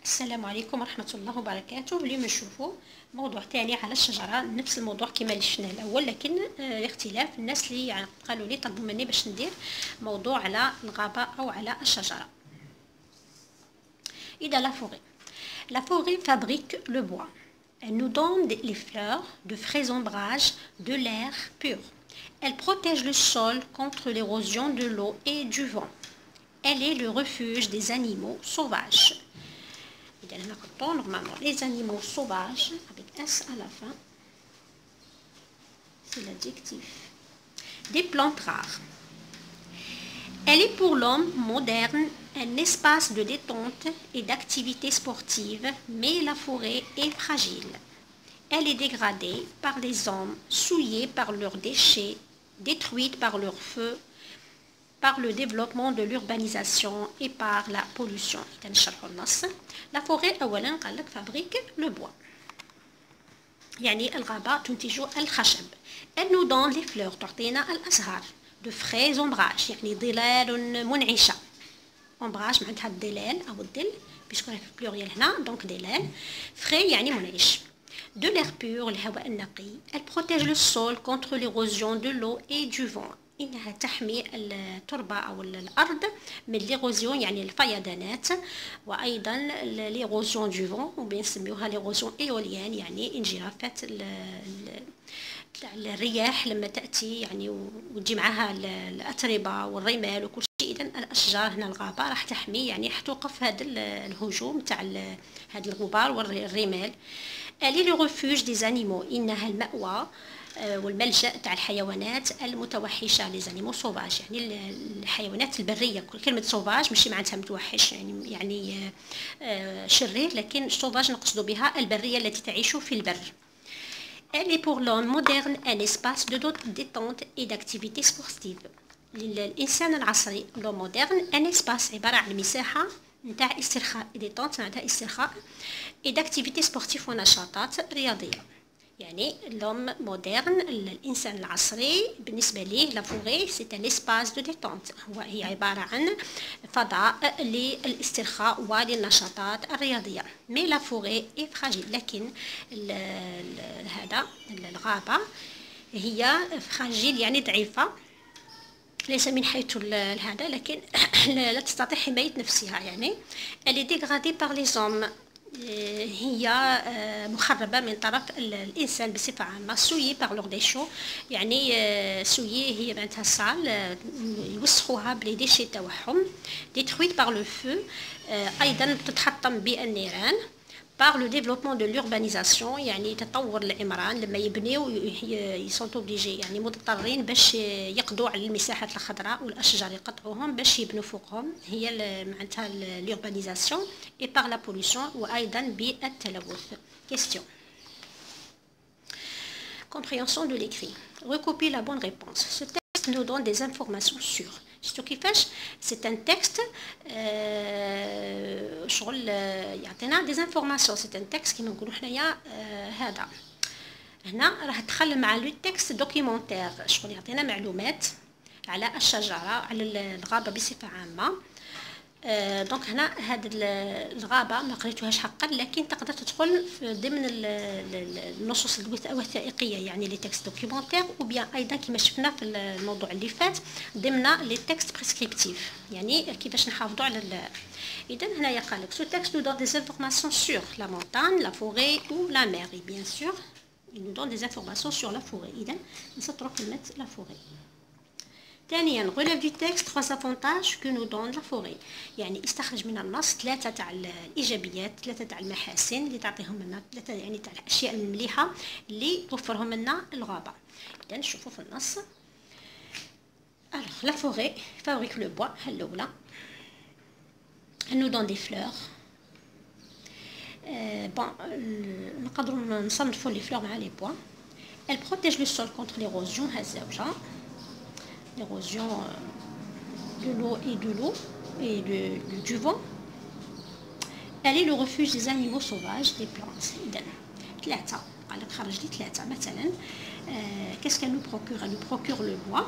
السلام عليكم ورحمة الله وبركاته. اليوم نشوفوا موضوع تاني على الشجرة، نفس الموضوع كما اللي شفناه الأول، لكن الاختلاف الناس اللي يعني قالوا لي طلبوا مني باش ندير موضوع على الغابة أو على الشجرة. إذا la forêt fabrique le bois. Elle nous donne les fleurs, de frais ombrages, de l'air pur. Elle protège le sol contre l'érosion de l'eau et du vent. Elle est le refuge des animaux sauvages. Normalement, les animaux sauvages, avec S à la fin, c'est l'adjectif. Des plantes rares. Elle est pour l'homme moderne un espace de détente et d'activité sportive, mais la forêt est fragile. Elle est dégradée par les hommes, souillée par leurs déchets, détruite par leur feu, par le développement de l'urbanisation et par la pollution. La forêt أولا قال لك fabrique le bois. يعني الغابة تنتج الخشب. Elle nous donne les fleurs, تعطينا الأزهار. De frais ombrages يعني ظلال منعشة. ombrage معناتها الظلال أو الظل بيشكون في بلوريال هنا دونك ظلال. frais يعني منعش. De l'air pur الهواء النقي. Elle protège le sol contre l'érosion de l'eau et du vent. إنها تحمي التربة أو الأرض من ليغوزيون يعني الفيضانات، وأيضا ليغوزيون دو فون وبنسميوها ليغوزيون إيوليان يعني انجرافات الرياح لما تأتي يعني وتجي معها الأتربة والرمال وكل شيء. إذن الأشجار هنا الغابة راح تحمي يعني راح توقف هذا الهجوم تاع هذا الغبار والرمال. Elle est le refuge des animaux. إنها المأوى والملجأ تاع الحيوانات المتوحشة les animaux sauvages يعني الحيوانات البرية. كلمة sauvage ماشي معناتها متوحش يعني شرير، لكن sauvage نقصد بها البرية التي تعيش في البر. Elle est pour l'homme moderne un espace de détente et d'activité sportive. للإنسان العصري l'homme moderne un espace عبارة عن مساحة نتاع استرخاء détente معناتها استرخاء et d'activité sportive ونشاطات رياضية. يعني l'homme moderne الإنسان العصري بالنسبة ليه لا فوري سي ان اسباس دو ديتونت، هي عبارة عن فضاء للاسترخاء وللنشاطات الرياضية. مي لا فوري اي فراجيل، لكن هذا الغابة هي فراجيل يعني ضعيفة، ليس من حيث هذا لكن لا تستطيع حماية نفسها. يعني elle est dégradée par les hommes هي مخربة من طرف الإنسان بصفة عامة. سويي باغ لور ديشو يعني سويي هي معناتها صال يوسخوها بلي ديشي تاعهم. ديترويت باغ لو فو أيضا تتحطم بالنيران. باغ لو ديفلوبمون دو لوربانيزاسيون يعني تطور العمران لما يبنيو يسون اوبليجي يعني مضطرين باش يقضوا على المساحات الخضراء والاشجار يقطعوهم باش يبنوا فوقهم، هي معناتها لوربانيزاسيون اي باغ لا بوليسيون وايضا بالتلوث. كيستيون compréhension de l'écrit. Recopier la bonne réponse. Ce texte nous donne des informations sûres. شفتوا كيفاش سي ان تكست شغل يعطينا دي انفورماسيون. سي ان تكست كيما نقولوا حنايا هذا هنا راح دخل مع لو تكست دوكيومونتير شغل يعطينا معلومات على الشجره على الغابه بصفه عامه. دونك هنا هذه الغابه ما قريتوهاش حقا، لكن تقدر تدخل ضمن النصوص الوثائقيه يعني لي تكست دوكيومونتير، وبيان ايضا كما شفنا في الموضوع اللي فات ضمن لي تكست بريسكريبتيف يعني كيفاش نحافظوا على اذا هنايا قال لك سو تكست نو دون دي انفورماسيون سور لا مونتان لا فوري او لا مير. بيان سور نو دون دي انفورماسيون سور لا فوري، اذا نسطروا كلمه لا فوري. ثانيا relève du texte trois avantages que nous donne la forêt. يعني استخرج من النص ثلاثة تاع الإيجابيات، ثلاثة تاع المحاسن اللي تعطيهم لنا، ثلاثة يعني تاع الأشياء المليحة اللي توفرهم لنا الغابة. إذا نشوفوا في النص. Alors la forêt fabrique le bois الأولى. Elle nous donne des fleurs. نقدروا نصنفوا les fleurs مع les bois. Elle protège le sol contre l'érosion الزوجة. l'érosion de l'eau et du vent. Elle est le refuge des animaux sauvages, des plantes. إذن ثلاثة قال لك خرج لي ثلاثة مثلا. qu'est-ce qu'elle nous procure? Elle nous procure le bois,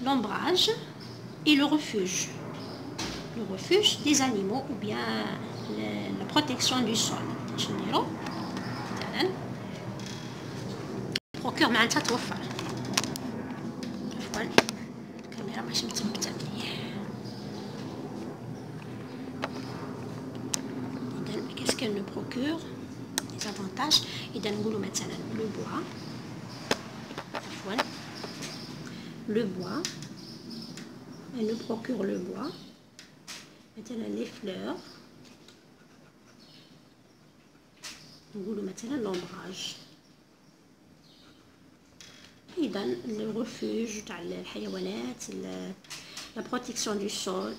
l'ombrage et le refuge. le refuge des animaux ou bien la protection du sol. باش نديرو مثلا بروكور معناتها توفر. عفوا الكاميرا ماشي متثبته مليح. اذا qu'est-ce qu'elle nous procure les avantages. اذا نقولوا مثلا le bois. عفوا le bois, elle nous procure le bois. Maintenant les fleurs, نقولوا مثلا l'ombrage. إذا le refuge تاع الحيوانات, la protection du sol,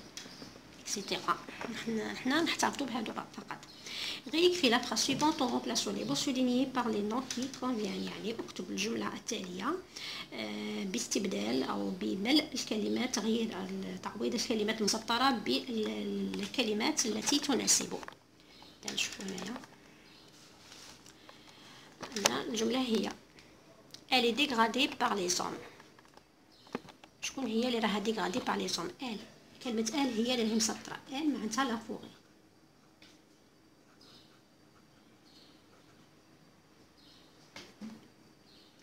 etc. حنا نحتفظوا بهادو فقط. غير يكفي la phrase suivante en remplaçant les mots soulignés par les noms qui conviennent. يعني اكتب الجملة التالية باستبدال أو بملء الكلمات, تغيير تعويض الكلمات المسطرة بالكلمات التي تناسب. نشوفوا هنايا الجملة هي elle est dégradée par les hommes. شكون هي اللي راها dégradée par les hommes؟ elle. كلمة elle هي اللي مسطرة. elle معناتها لا فوري.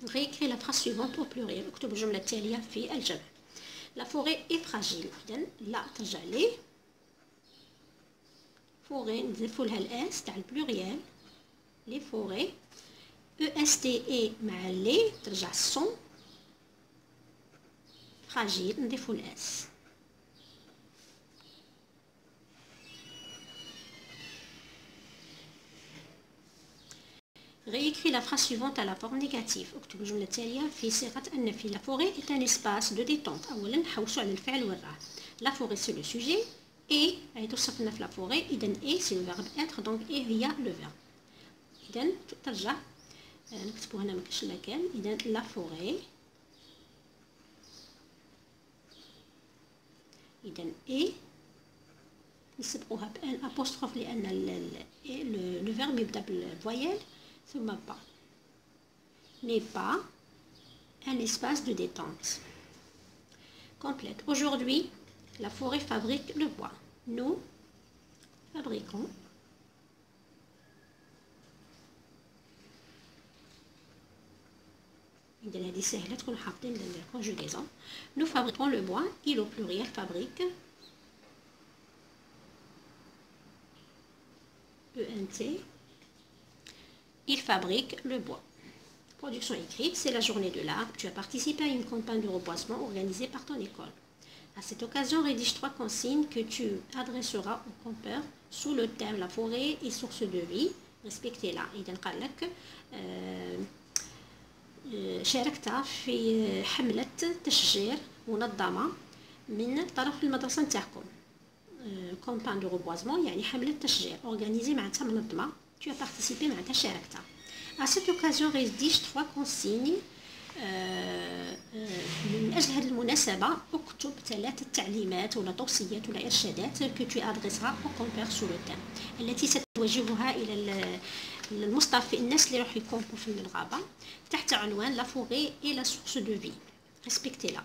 réécris la phrase suivante au pluriel. اكتب الجملة التالية في الجمع. la forêt est fragile. إذا لا ترجع ليه forêt نضيفوا لها الاس تاع البلوريال. les forêts ESTE مع لي ترجع son fragile نضيفوا الاس. réécris la phrase suivante à la forme négative. اكتب الجملة التالية في صيغة النفي. la forêt est un espace de détente. أولا نحوسوا على الفعل والراه. la forêt c'est le sujet et هي توصف لنا في la forêt. إذا et c'est le verbe être, donc et هي le verbe. إذا ترجع نكتبو هنا مكاش مكان. إذا la forêt. إذا et نسبقوها بان apostrophe لأن le verbe يبدأ بالفويل ثم pas. n'est pas un espace de détente. Complète. Aujourd'hui, la forêt fabrique le bois. Nous fabriquons إذا هذه سهلة تكون حاطين الكونجوغيزون. nous fabriquons le bois. il au pluriel fabrique ENT. il fabrique le bois. Production écrite, c'est la journée de l'arbre. Tu as participé à une campagne de reboisement organisée par ton école. À cette occasion, rédige 3 consignes que tu adresseras aux campeurs sous le thème la forêt et source de vie. Respectez-la. إذا قال لك شاركت في حملة تشجير منظمة من طرف المدرسة نتاعكم. campagne de reboisement يعني حملة تشجير organisée معناتها منظمة. tu as participé معناتها شاركت. à cette occasion rédige 3 consignes. من أجل هذه المناسبة اكتب 3 تعليمات ولا توصيات ولا إرشادات que tu adresseras aux campeurs sous le thème التي ستوجهها إلى المصطفى الناس اللي راح يكونوا في الغابة تحت عنوان la forêt et la source de vie. respectez-la.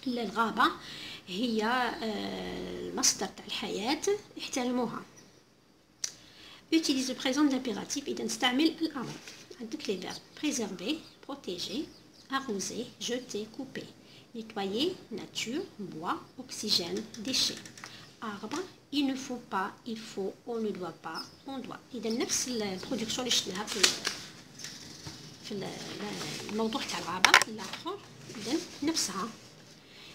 الغابة هي المصدر تاع الحياة. احترموها. utilise le présent de l'impératif. إذا نستعمل الأمر. عندك les verbes préserver, protéger, arroser, jeter, couper, nettoyer, nature, bois, oxygène, déchets, arbre, il ne faut pas, il faut, on ne doit pas, on doit. إذا نفس البرودكسيون اللي شفناها في الموضوع تاع الغابة الآخر. إذا نفسها.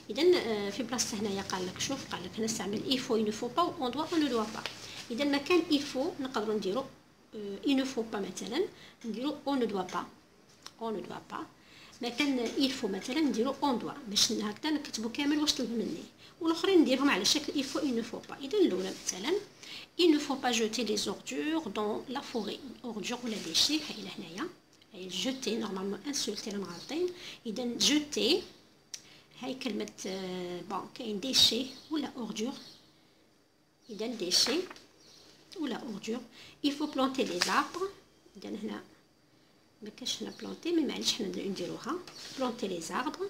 إذا في بلاصة هنايا قال لك شوف قال لك نستعمل il faut, il ne faut pas, on doit, on ne doit pas. إذا ما كان il faut نقدروا نديرو il ne faut pas مثلا نديرو on ne doit pas, on ne doit pas. ما كان il faut مثلا نديرو on doit باش هكذا نكتبو كامل واش طلب مني. والاخرين نديرهم على شكل il faut, il ne faut pas. إذا الأولى مثلا il ne faut pas jeter les ordures dans la forêt. ordures ولا déchets هاي لهنايا هاي jeter نورمالمون ان سول تاعنا غالطين. إذا jeter هاي كلمة بون كاين déchet ولا ordure. إذا déchet ولا ordure. il faut planter les arbres. إذا هنا مكاش هنا planter مي معليش حنا نديروها planter les arbres.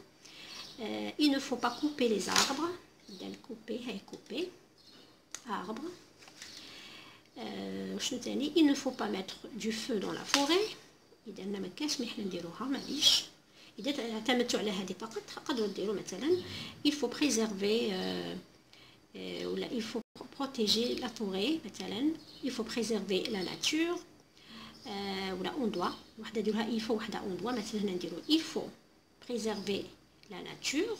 il ne faut pas couper les arbres. إذا couper هاي couper. arbre. شنو تاني؟ il ne faut pas mettre du feu dans la forêt. اذا ما كاش ما حنا نديروها معليش، اذا اعتمدتوا على هذه فقط تقدروا ديروا مثلا il faut préserver ولا il faut protéger la forêt مثلا il faut préserver la nature ولا on doit وحده ديروها il faut وحده on doit. مثلا هنا نديرو il faut préserver la nature,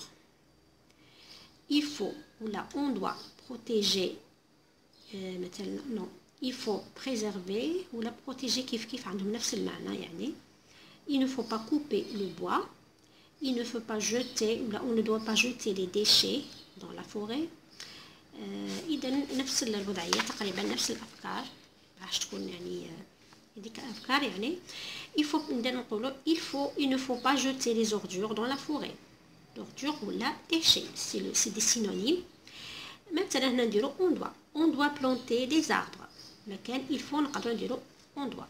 il faut ولا on doit protéger مثلا non il faut préserver ولا protéger كيف عندهم نفس المعنى يعني. il ne faut pas couper le bois, il ne faut pas jeter ولا on ne doit pas jeter les déchets dans la forêt. اذا نفس الوضعيه تقريبا نفس الافكار باش تكون يعني هذيك افكار يعني. il faut نقولوا il ne faut pas jeter les ordures dans la forêt. l'ordure ولا déchets c'est des synonymes. مثلا هنا نديرو on doit planter des arbres. مكان il faut نقدروا نديرو on doit.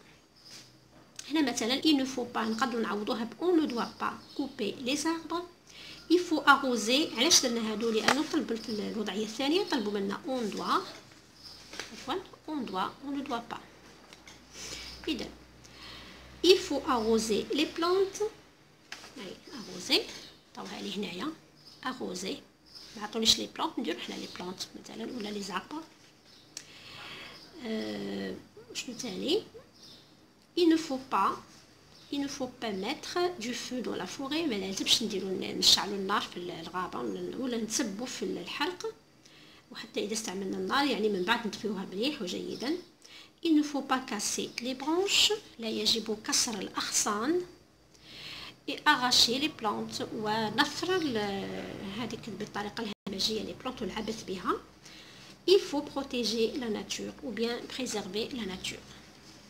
هنا مثلا il ne faut pas نقدروا نعوضوها ب on ne doit pas couper les arbres. il faut arroser. علاش درنا هادو؟ لانه طلبت الوضعيه الثانيه طلبوا منا on doit عفوا on ne doit pas. اذا il faut arroser les plantes. هاي arroser طوها لي هنايا arroser. ما عطونيش لي بلانت نديرو حنا لي بلانت مثلا ولا لي زاربر. شنو تاني؟ il ne faut pas mettre du feu dans la forêt. ما لازمش نشعلوا النار في الغابه ولا نتسبوا في الحرق، وحتى اذا استعملنا النار يعني من بعد نطفيوها مليح وجيدا. il ne faut pas casser les branches. لا يجب كسر الاغصان. et arracher les plantes ونثر هذيك بالطريقه الهمجيه لي بلانت والعبث بها. il faut protéger la nature ou bien préserver la nature.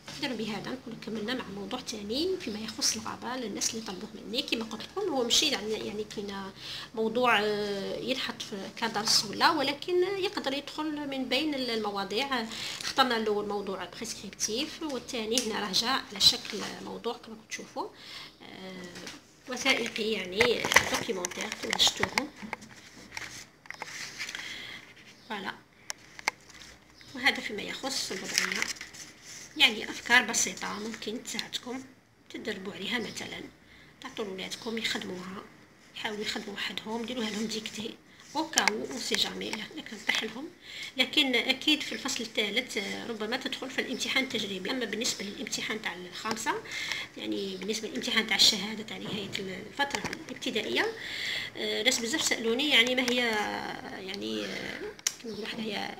نقدروا بهذا نكون كملنا مع موضوع تاني فيما يخص الغابه للناس اللي طلبوه مني. كما قلت لكم هو ماشي يعني كاين موضوع ينحط في كدرس ولكن يقدر يدخل من بين المواضيع. اخترنا الاول موضوع بريسكريبتيف والثاني هنا راجع على شكل موضوع كما تشوفوا وثائقي يعني دوكيومونتير كما شفتوهم. فوالا وهذا فيما يخص الوضعيه يعني افكار بسيطه ممكن تساعدكم تدربوا عليها. مثلا تعطوا لولادكم يخدموها، يحاولوا يخدموا وحدهم، ديروها لهم ديكتي وكاو اون سي جامي لكن تطيح لهم. لكن اكيد في الفصل الثالث ربما تدخل في الامتحان التجريبي. اما بالنسبه للامتحان تاع الخامسه يعني بالنسبه للامتحان تاع الشهاده تاع نهايه الفتره الابتدائيه ناس بزاف سالوني يعني ما هي يعني كما نقولوا حنايا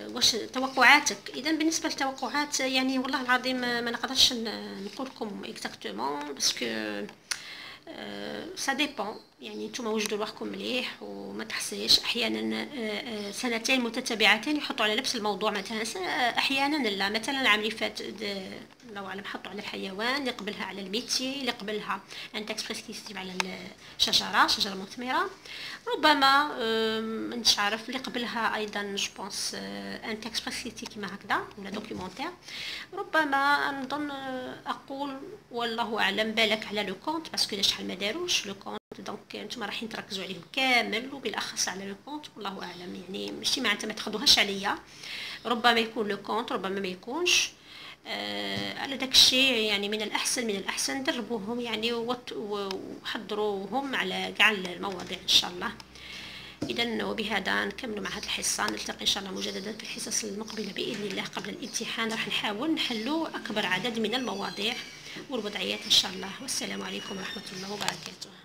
واش توقعاتك. اذا بالنسبه للتوقعات يعني والله العظيم ما نقدرش نقول لكم اكزاكتومون باسكو سا ديبون يعني نتوما وجدوا روحكم مليح وما تحسيش. احيانا سنتين متتابعتين يحطوا على نفس الموضوع مثلا، احيانا لا. مثلا العام اللي فات الله اعلم حطوا على الحيوان، اللي قبلها على الميتي، اللي قبلها ان تكسبريسكتيف على شجره مثمره. ربما مش عارف اللي قبلها ايضا جوبونس ان تكسبريسكتيف كيما هكذا ولا دوكيومونتير. ربما نظن اقول والله اعلم بالك على لو كونت باسكو شحال ما داروش لو كونت دونك نتوما رايحين تركزوا عليهم كامل وبالاخص على لو كونت. والله اعلم يعني ماشي معناتها ما تاخذوهاش عليا، ربما يكون لو كونت ربما ما يكونش. على داك الشيء يعني من الاحسن دربوهم يعني وحضروهم على كاع المواضيع ان شاء الله. اذا وبهذا نكمل مع هذه الحصه، نلتقي ان شاء الله مجددا في الحصص المقبله باذن الله. قبل الامتحان راح نحاول نحلوا اكبر عدد من المواضيع والوضعيات ان شاء الله. والسلام عليكم ورحمه الله وبركاته.